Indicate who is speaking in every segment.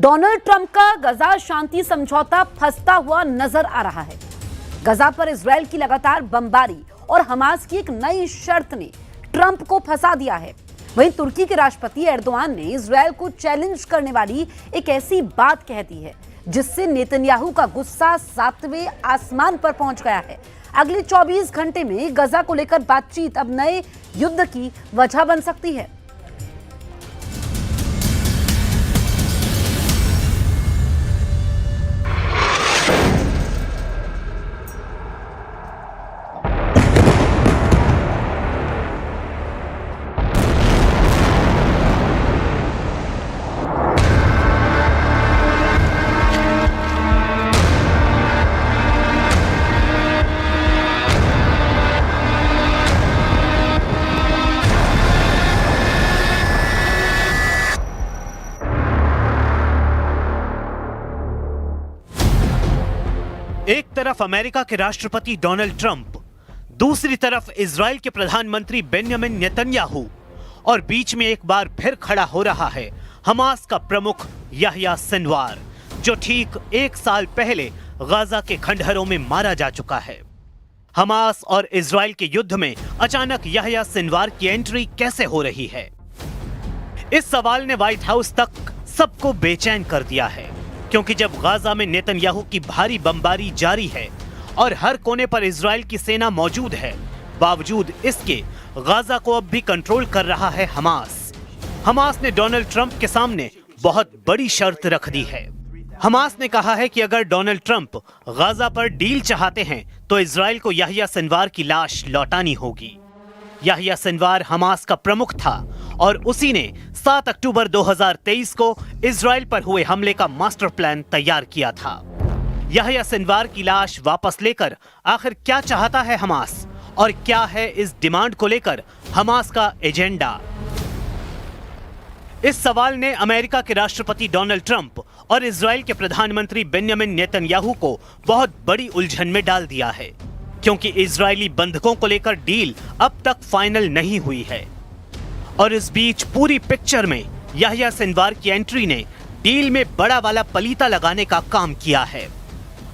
Speaker 1: Donald Trump का गजा शांति समझौता फंसता हुआ नजर आ रहा है। गजा पर इजरायल की लगातार बमबारी और हमास की एक नई शर्त ने ट्रंप को फंसा दिया है। वहीं तुर्की के राष्ट्रपति एर्दोआन ने इजरायल को चैलेंज करने वाली एक ऐसी बात कह दी है जिससे नेतन्याहू का गुस्सा 7वें आसमान पर पहुंच गया है। अगले 24 घंटे में गजा को लेकर बातचीत अब नए युद्ध की वजह बन सकती है।
Speaker 2: एक तरफ अमेरिका के राष्ट्रपति डोनाल्ड ट्रंप, दूसरी तरफ इजराइल के प्रधानमंत्री बेंजामिन नेतन्याहू और बीच में एक बार फिर खड़ा हो रहा है हमास का प्रमुख याह्या सिनवार, जो ठीक 1 साल पहले गाजा के खंडहरों में मारा जा चुका है। हमास और इजराइल के युद्ध में अचानक याह्या सिनवार की एंट्री कैसे हो रही है? इस सवाल ने व्हाइट हाउस तक सबको बेचैन कर दिया है, क्योंकि जब गाजा में नेतन्याहू की भारी बमबारी जारी है और हर कोने पर इजराइल की सेना मौजूद है, बावजूद इसके गाजा को अब भी कंट्रोल कर रहा है हमास। हमास ने डोनाल्ड ट्रंप के सामने बहुत बड़ी शर्त रख दी है। हमास ने कहा है कि अगर डोनाल्ड ट्रंप गाजा पर डील चाहते हैं तो इजराइल को याह्या सिनवार की लाश लौटानी होगी। याह्या सिनवार हमास का प्रमुख था और उसी ने 7 अक्टूबर 2023 को इजराइल पर हुए हमले का मास्टर प्लान तैयार किया था। याह्या सिनवार की लाश वापस लेकर आखिर क्या चाहता है हमास, और क्या है इस डिमांड को लेकर हमास का एजेंडा? इस सवाल ने अमेरिका के राष्ट्रपति डोनाल्ड ट्रंप और इजराइल के प्रधानमंत्री बेंजामिन नेतन्याहू को बहुत बड़ी उलझन में डाल दिया है, क्योंकि इजरायली बंधकों को लेकर डील अब तक फाइनल नहीं हुई है। और इस बीच पूरी पिक्चर में याह्या सिनवार की एंट्री ने डील में बड़ा वाला पलीता लगाने का काम किया है।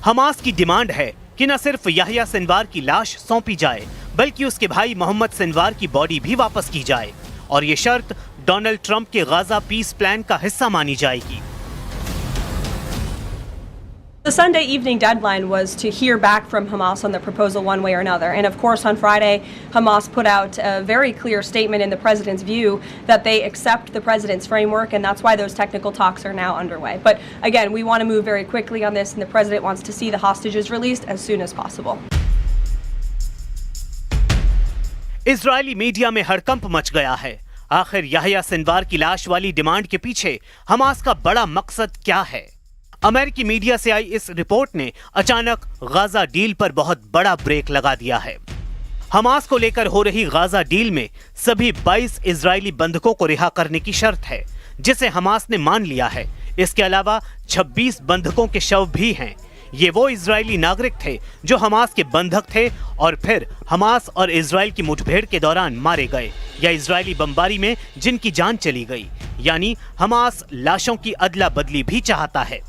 Speaker 2: हमास की डिमांड है कि न सिर्फ याह्या सिनवार की लाश सौंपी जाए, बल्कि उसके भाई मोहम्मद सिनवार की बॉडी भी वापस की जाए, और ये शर्त डोनाल्ड ट्रंप के गाजा पीस प्लान का हिस्सा मानी जाएगी।
Speaker 3: The Sunday evening deadline was to hear back from Hamas on the proposal one way or another. And of course, on Friday, Hamas put out a very clear statement in the president's view that they accept the president's framework, and that's why those technical talks are now underway. But again, we want to move very quickly on this, and the president wants to see the hostages released as soon as possible.
Speaker 2: Israeli media में हड़कंप much गया है। आखिर Yahya Sinwar की लाश वाली demand के पीछे हमास का बड़ा मकसद क्या है? अमेरिकी मीडिया से आई इस रिपोर्ट ने अचानक गाजा डील पर बहुत बड़ा ब्रेक लगा दिया है। हमास को लेकर हो रही गाजा डील में सभी 22 इजरायली बंधकों को रिहा करने की शर्त है, जिसे हमास ने मान लिया है। इसके अलावा 26 बंधकों के शव भी हैं। ये वो इजरायली नागरिक थे जो हमास के बंधक थे और फिर हमास और इजराइल की मुठभेड़ के दौरान मारे गए या इजरायली बमबारी में जिनकी जान चली गई। यानी हमास लाशों की अदला बदली भी चाहता है।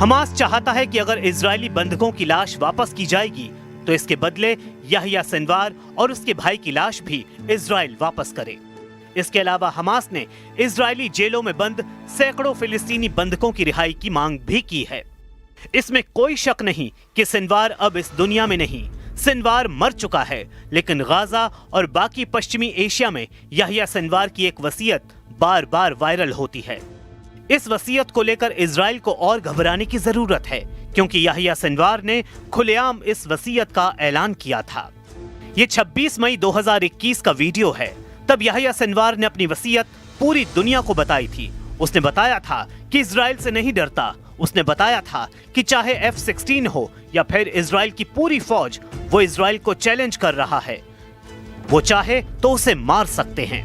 Speaker 2: हमास चाहता है कि अगर इजरायली बंधकों की लाश वापस की जाएगी तो इसके बदले याह्या सिनवार और उसके भाई की लाश भी इजराइल वापस करे। इसके अलावा हमास ने इजरायली जेलों में बंद सैकड़ों फिलिस्तीनी बंधकों की रिहाई की मांग भी की है। इसमें कोई शक नहीं कि सिनवार अब इस दुनिया में नहीं। सिनवार मर चुका है, लेकिन गाजा और बाकी पश्चिमी एशिया में याह्या सिनवार की एक वसीयत बार बार वायरल होती है। इस वसीयत को लेकर इजराइल को और घबराने की जरूरत है, क्योंकि याह्या सिनवार ने खुलेआम इस वसीयत का ऐलान किया था। ये 26 मई 2021 का वीडियो है। तब याह्या सिनवार ने अपनी वसीयत पूरी दुनिया को बताई थी। उसने बताया था कि इजराइल से नहीं डरता, उसने बताया था कि चाहे F-16 हो या फिर इजराइल की पूरी फौज, वो इजराइल को चैलेंज कर रहा है। वो चाहे तो उसे मार सकते हैं।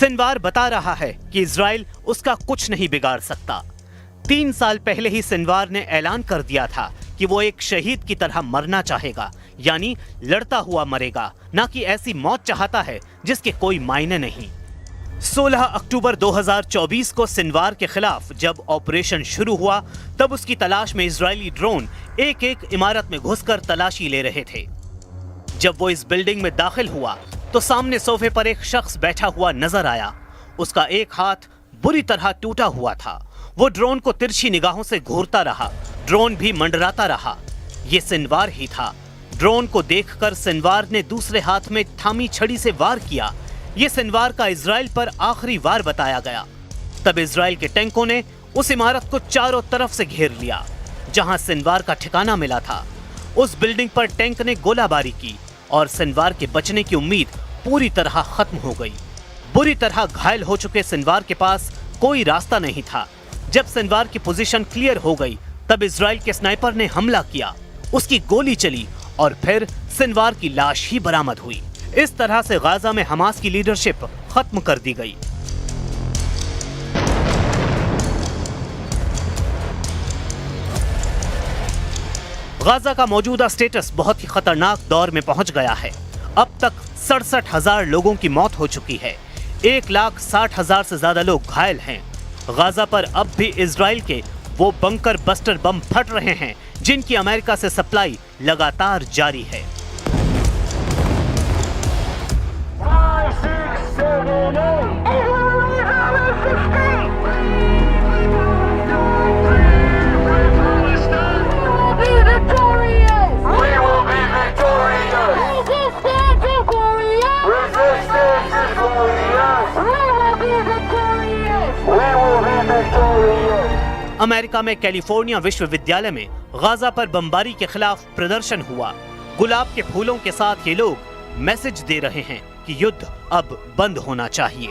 Speaker 2: सिनवार बता रहा है कि इजराइल उसका कुछ नहीं बिगाड़ सकता। 3 साल पहले ही सिनवार ने ऐलान कर दिया था कि वो एक शहीद की तरह मरना चाहेगा, यानी लड़ता हुआ मरेगा, ना कि ऐसी मौत चाहता है जिसके कोई मायने नहीं। 16 अक्टूबर 2024 को सिनवार के खिलाफ जब ऑपरेशन शुरू हुआ, तब उसकी तलाश में इजरायली ड्रोन एक एक इमारत में घुसकर तलाशी ले रहे थे। जब वो इस बिल्डिंग में दाखिल हुआ तो सामने सोफे पर एक शख्स बैठा हुआ नजर आया। उसका एक हाथ बुरी तरह टूटा हुआ था। वो ड्रोन को तिरछी निगाहों से घूरता रहा। ड्रोन भी मंडराता रहा। ये सिनवार ही था। ड्रोन को देखकर सिनवार ने दूसरे हाथ में थामी छड़ी से वार किया। ये सिनवार का इजराइल पर आखिरी वार बताया गया। तब इजराइल के टैंकों ने उस इमारत को चारों तरफ से घेर लिया जहां सिनवार का ठिकाना मिला था। उस बिल्डिंग पर टैंक ने गोलाबारी की और सिनवार के बचने की उम्मीद पूरी तरह खत्म हो गई। बुरी तरह घायल हो चुके सिनवार के पास कोई रास्ता नहीं था। जब सिनवार की पोजीशन क्लियर हो गई, तब इजराइल के स्नाइपर ने हमला किया। उसकी गोली चली और फिर सिनवार की लाश ही बरामद हुई। इस तरह से गाजा में हमास की लीडरशिप खत्म कर दी गई। गाजा का मौजूदा स्टेटस बहुत ही खतरनाक दौर में पहुंच गया है। अब तक 67,000 लोगों की मौत हो चुकी है। 1,60,000 से ज्यादा लोग घायल हैं। गाजा पर अब भी इजराइल के वो बंकर बस्टर बम फट रहे हैं जिनकी अमेरिका से सप्लाई लगातार जारी है। अमेरिका में कैलिफोर्निया विश्वविद्यालय में गाजा पर बमबारी के खिलाफ प्रदर्शन हुआ। गुलाब के फूलों के साथ ये लोग मैसेज दे रहे हैं कि युद्ध अब बंद होना चाहिए।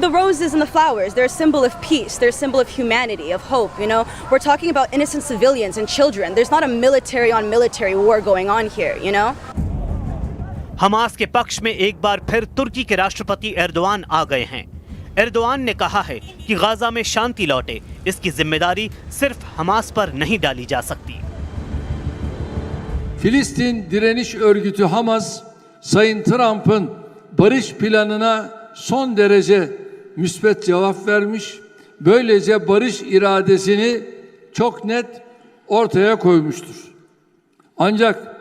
Speaker 4: The roses and the flowers, they're a symbol of peace, they're a symbol of humanity, of hope, you know. We're talking about innocent civilians and children. There's not a military on military war going on here, you know.
Speaker 2: Hamas के पक्ष में एक बार फिर तुर्की के राष्ट्रपति Erdogan आ गए हैं। Erdogan ने कहा है कि गाजा में शांति लौटे, इसकी जिम्मेदारी सिर्फ हमास पर नहीं डाली जा सकती।
Speaker 5: Filistin Direniş Örgütü Hamas, Sayın Trump'ın barış planına son derece müspet cevap vermiş. Böylece barış iradesini çok net ortaya koymuştur. Ancak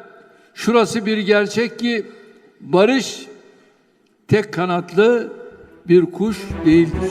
Speaker 5: şurası bir gerçek ki barış tek kanatlı bir kuş değildir.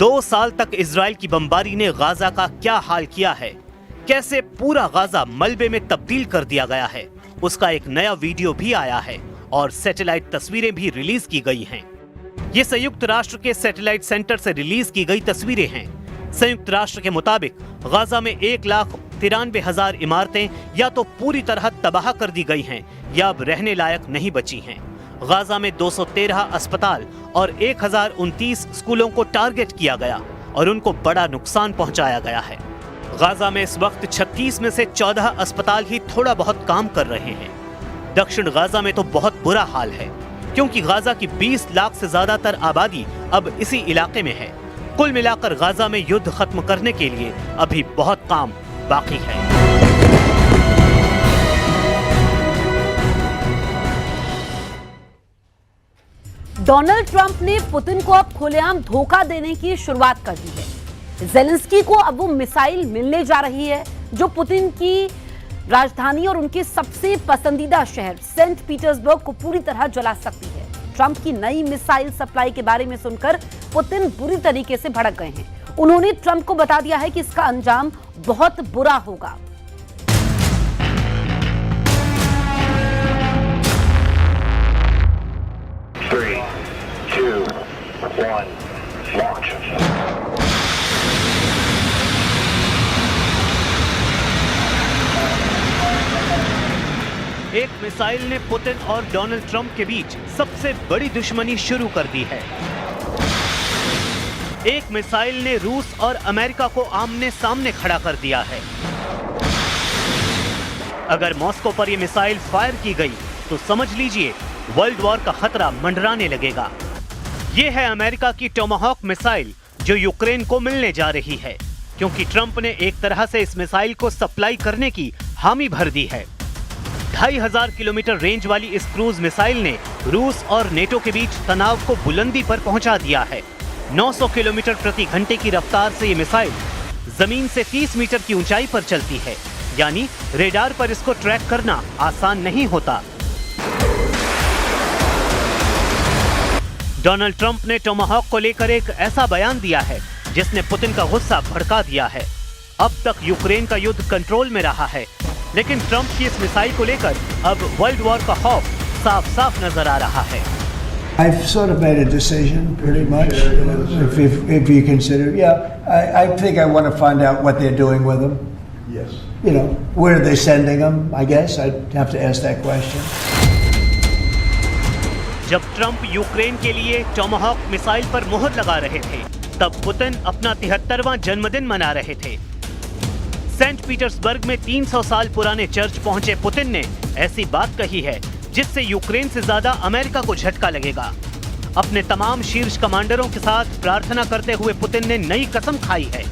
Speaker 2: 2 साल तक Israel की बमबारी ने Gaza का क्या हाल किया है, कैसे पूरा गाजा मलबे में तब्दील कर दिया गया है, उसका एक नया वीडियो भी आया है और सैटेलाइट तस्वीरें भी रिलीज की गई हैं। ये संयुक्त राष्ट्र के सैटेलाइट सेंटर से रिलीज की गई तस्वीरें हैं। संयुक्त राष्ट्र के मुताबिक गाजा में 1,93,000 इमारतें या तो पूरी तरह तबाह कर दी गई हैं या अब रहने लायक नहीं बची हैं। गाजा में 213 अस्पताल और 1,029 स्कूलों को टारगेट किया गया और उनको बड़ा नुकसान पहुंचाया गया है। गाजा में इस वक्त 36 में से 14 अस्पताल ही थोड़ा बहुत काम कर रहे हैं। दक्षिण गाजा में तो बहुत बुरा हाल है क्योंकि गाजा की 20 लाख से ज्यादातर आबादी अब इसी इलाके में है। कुल मिलाकर गाजा में युद्ध खत्म करने के लिए अभी बहुत काम बाकी है।
Speaker 1: डोनाल्ड ट्रंप ने पुतिन को अब खुलेआम धोखा देने की शुरुआत कर दी है। जेलेंस्की को अब वो मिसाइल मिलने जा रही है जो पुतिन की राजधानी और उनके सबसे पसंदीदा शहर सेंट पीटर्सबर्ग को पूरी तरह जला सकती है। ट्रंप की नई मिसाइल सप्लाई के बारे में सुनकर पुतिन बुरी तरीके से भड़क गए हैं। उन्होंने ट्रंप को बता दिया है कि इसका अंजाम बहुत बुरा होगा।
Speaker 2: एक मिसाइल ने पुतिन और डोनाल्ड ट्रंप के बीच सबसे बड़ी दुश्मनी शुरू कर दी है। एक मिसाइल ने रूस और अमेरिका को आमने सामने खड़ा कर दिया है। अगर मॉस्को पर यह मिसाइल फायर की गई तो समझ लीजिए वर्ल्ड वॉर का खतरा मंडराने लगेगा। यह है अमेरिका की टोमाहॉक मिसाइल जो यूक्रेन को मिलने जा रही है, क्योंकि ट्रंप ने एक तरह से इस मिसाइल को सप्लाई करने की हामी भर दी है। 2500 किलोमीटर रेंज वाली इस क्रूज मिसाइल ने रूस और नेटो के बीच तनाव को बुलंदी पर पहुंचा दिया है। 900 किलोमीटर प्रति घंटे की रफ्तार से ये मिसाइल जमीन से 30 मीटर की ऊंचाई पर चलती है, यानी रेडार पर इसको ट्रैक करना आसान नहीं होता। डोनाल्ड ट्रंप ने टोमाहॉक को लेकर एक ऐसा बयान दिया है जिसने पुतिन का गुस्सा भड़का दिया है। अब तक यूक्रेन का युद्ध कंट्रोल में रहा है, लेकिन ट्रंप की इस मिसाइल को लेकर अब वर्ल्ड वॉर का खौफ साफ साफ नजर आ रहा है।
Speaker 6: I've sort of made a decision, pretty much. If you consider, I think I want to find out what they're doing with them.
Speaker 7: Yes.
Speaker 6: You know, where are they sending them? I guess I'd have to ask that question.
Speaker 2: जब Trump Ukraine के लिए Tomahawk missile पर मुहर लगा रहे थे, तब Putin अपना 73वां जन्मदिन मना रहे थे। सेंट पीटर्सबर्ग में 300 साल पुराने चर्च पहुंचे पुतिन ने ऐसी बात कही है जिससे यूक्रेन से ज्यादा अमेरिका को झटका लगेगा। अपने तमाम शीर्ष कमांडरों के साथ प्रार्थना करते हुए पुतिन ने नई कसम खाई है।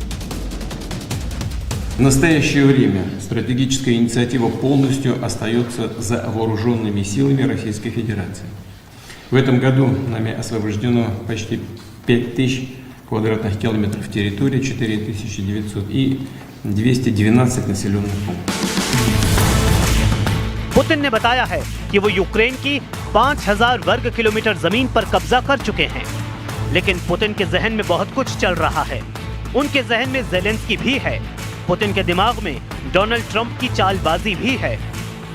Speaker 8: В настоящее время стратегическая инициатива полностью остается за вооруженными силами Российской Федерации. В этом году нами освобождено почти 5000 квадратных километров территории, 4900 и 212 населенных пунктов.
Speaker 2: पुतिन ने बताया है कि वो यूक्रेन की 5000 वर्ग किलोमीटर जमीन पर कब्जा कर चुके हैं, लेकिन पुतिन के जहन में बहुत कुछ चल रहा है। उनके जहन में ज़ेलेंस्की भी है, पुतिन के दिमाग में डोनाल्ड ट्रंप की चालबाजी भी है,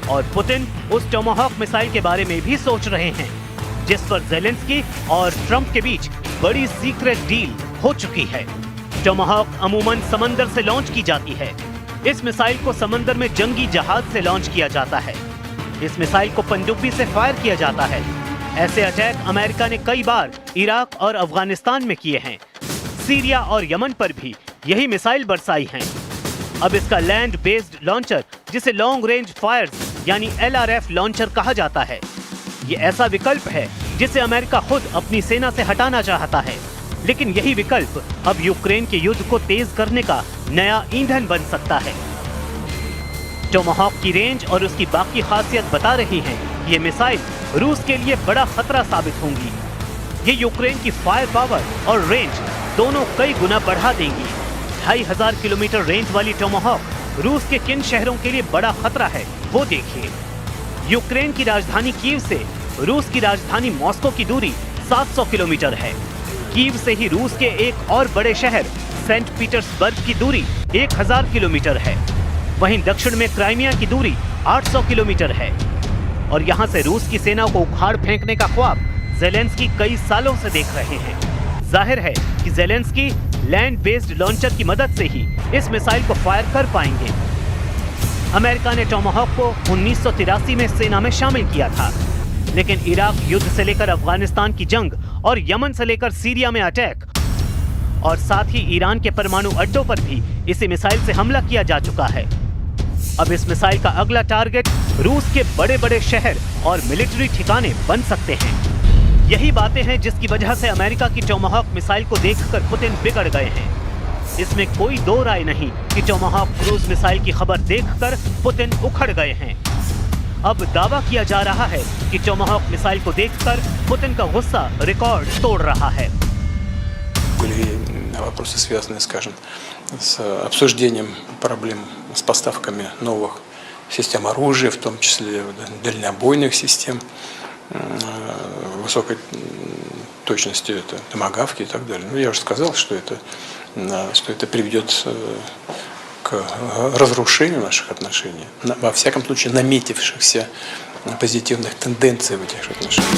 Speaker 2: और पुतिन उस टोमाहॉक मिसाइल के बारे में भी सोच रहे हैं जिस पर ज़ेलेंस्की और ट्रंप के बीच बड़ी सीक्रेट डील हो चुकी है। टोमाहॉक अमूमन समंदर से लॉन्च की जाती है। इस मिसाइल को समंदर में जंगी जहाज से लॉन्च किया जाता है। इस मिसाइल को पनडुब्बी से फायर किया जाता है। ऐसे अटैक अमेरिका ने कई बार इराक और अफगानिस्तान में किए हैं। सीरिया और यमन पर भी यही मिसाइल बरसाई हैं। अब इसका लैंड बेस्ड लॉन्चर, जिसे लॉन्ग रेंज फायर्स यानी LRF लॉन्चर कहा जाता है, ये ऐसा विकल्प है जिसे अमेरिका खुद अपनी सेना से हटाना चाहता है। लेकिन यही विकल्प अब यूक्रेन के युद्ध को तेज करने का नया ईंधन बन सकता है। टोमाहॉक की रेंज और उसकी बाकी खासियत बता रही हैं कि ये मिसाइल रूस के लिए बड़ा खतरा साबित होंगी। ये यूक्रेन की फायर पावर और रेंज दोनों कई गुना बढ़ा देंगी। 2500 किलोमीटर रेंज वाली टोमाहॉक रूस के किन शहरों के लिए बड़ा खतरा है वो देखिए। यूक्रेन की राजधानी कीव से रूस की राजधानी मॉस्को की दूरी 700 किलोमीटर है। कीव से ही रूस के एक और बड़े शहर सेंट पीटर्सबर्ग की दूरी 1000 किलोमीटर है। वहीं दक्षिण में क्राइमिया की दूरी 800 किलोमीटर है। और यहाँ से रूस की सेना को उखाड़ फेंकने का ख्वाब ज़ेलेंस्की कई सालों से देख रहे हैं। जाहिर है कि ज़ेलेंस्की लैंड बेस्ड लॉन्चर की मदद से ही इस मिसाइल को फायर कर पाएंगे। अमेरिका ने टोमाहॉक को 1983 में सेना में शामिल किया था, लेकिन इराक युद्ध से लेकर अफगानिस्तान की जंग और यमन से लेकर सीरिया में अटैक और साथ ही ईरान के परमाणु अड्डों पर भी इसी मिसाइल से हमला किया जा चुका है। अब इस मिसाइल का अगला टारगेट रूस के बड़े बड़े शहर और मिलिट्री ठिकाने बन सकते हैं। यही बातें हैं जिसकी वजह से अमेरिका की टोमाहॉक मिसाइल को देखकर पुतिन बिगड़ गए हैं। इसमें कोई दो राय नहीं कि टोमाहॉक क्रूज मिसाइल की खबर देखकर पुतिन उखड़ गए हैं। अब दावा किया जा रहा है कि टोमाहॉक मिसाइल को देखकर पुतिन का गुस्सा रिकॉर्ड तोड़ रहा है।
Speaker 9: Были вопросы, связанные, скажем, с обсуждением проблем с поставками новых систем оружия, в том числе дальнобойных систем. высокой точностью это томагавки и так далее. Ну, я уже сказал, что это приведет к разрушению наших отношений, во всяком случае наметившихся позитивных тенденций в этих отношениях.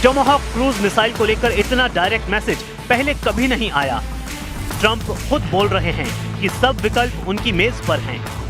Speaker 2: टोमाहॉक क्रूज मिसाइल को लेकर इतना डायरेक्ट मैसेज पहले कभी नहीं आया। ट्रंप खुद बोल रहे हैं कि सब विकल्प उनकी मेज पर हैं